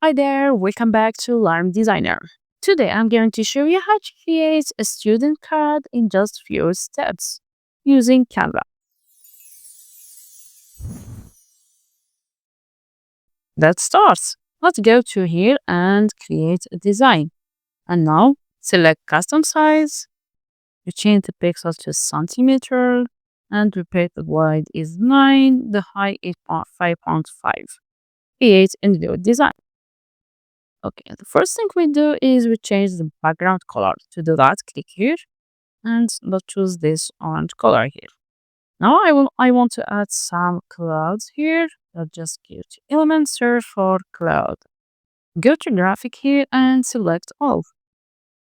Hi there, welcome back to Learn Designer. Today I'm going to show you how to create a student card in just few steps using Canva. Let's start. Let's go to here and create a design. And now select custom size. You change the pixels to centimeter and repeat the wide is 9, the height is 5.5. Create a new design. Okay, the first thing we do is we change the background color. To do that, click here and let's choose this orange color here. Now I want to add some clouds here. I'll just go to element, search for cloud. Go to graphic here and select all.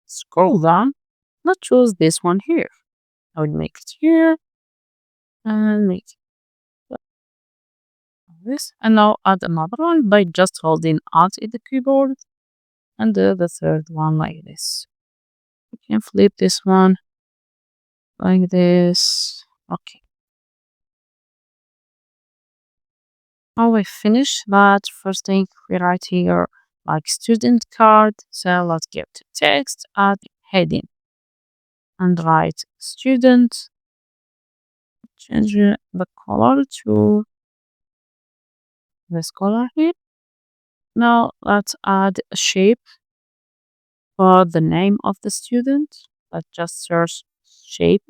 Scroll down. Let's choose this one here. I will make it here and make it like this. And now add another one by just holding Alt in the keyboard and do the third one like this. You can flip this one like this. Okay. Now we finish that. First thing we write here like student card. So let's give to text, add heading and write student. Change the color to this color here. Now let's add a shape for the name of the student. Let's just search shape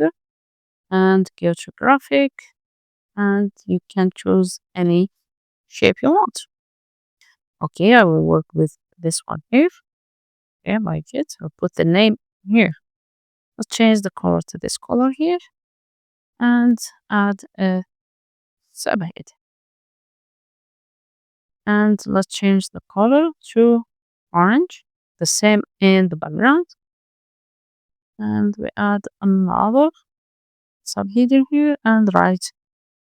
and go to graphic and you can choose any shape you want. Okay, I will work with this one here. Okay, like it. I'll put the name here. Let's change the color to this color here and add a subhead. And let's change the color to orange, the same in the background. And we add another subheader here and write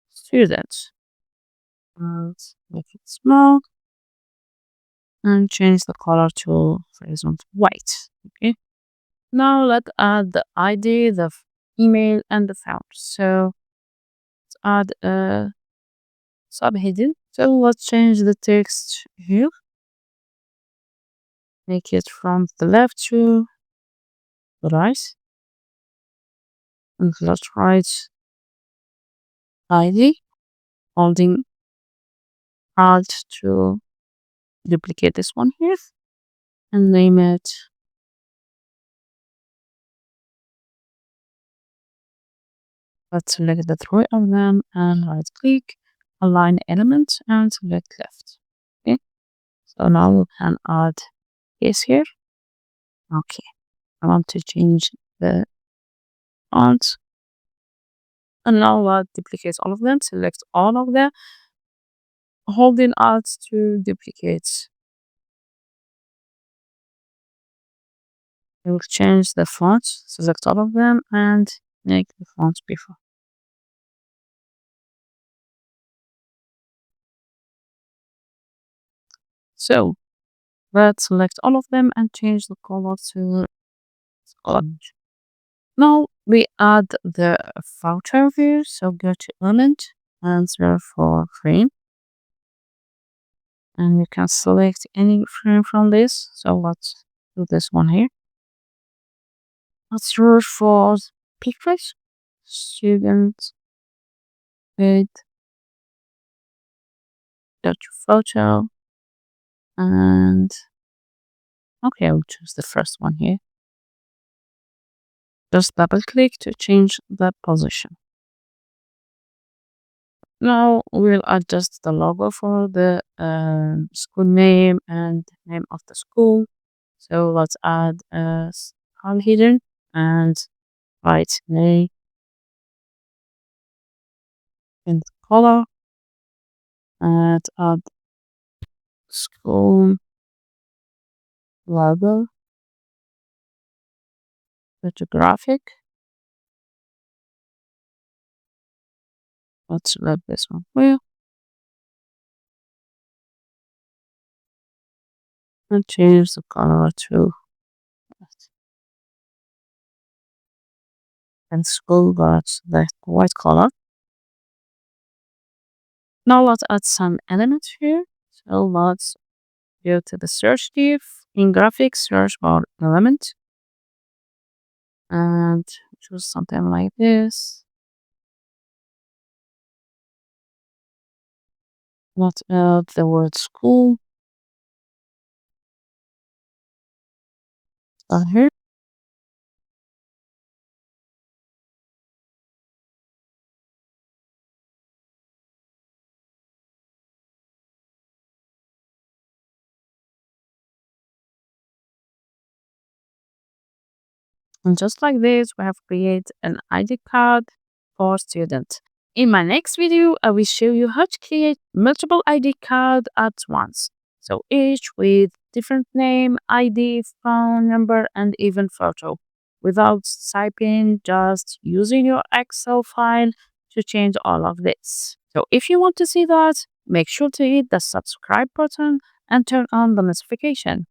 student. And make it small and change the color to, for example, white. Okay. Now let's add the ID, the email, and the founder. So let's add a subheading. So let's change the text here. Make it from the left to the right. And let's write ID, holding Alt to duplicate this one here and name it. Let's select the three of them and right click, align element and select left. Okay. So now we can add this here. Okay. I want to change the font. And now what duplicates all of them, select all of them, holding Alt to duplicate. I will change the font, select all of them, and make the font before. So let's select all of them and change the color to orange. Now we add the photo view. So go to element and search for frame. And you can select any frame from this. So let's do this one here. Let's search for pictures, students, with go to photo, and okay, I'll choose the first one here. Just double click to change the position. Now we'll adjust the logo for the school name and name of the school. So let's add a skull hidden and write name in the color and add school logo, photographic. Let's let this one clear and change the color to that. And school got the white color. Now let's add some elements here. So let's Go to the search div. In graphics, search for element and choose something like this. What else? The word school here. And just like this, we have created an ID card for student. In my next video, I will show you how to create multiple ID cards at once. So each with different name, ID, phone number, and even photo. Without typing, just using your Excel file to change all of this. So if you want to see that, make sure to hit the subscribe button and turn on the notification.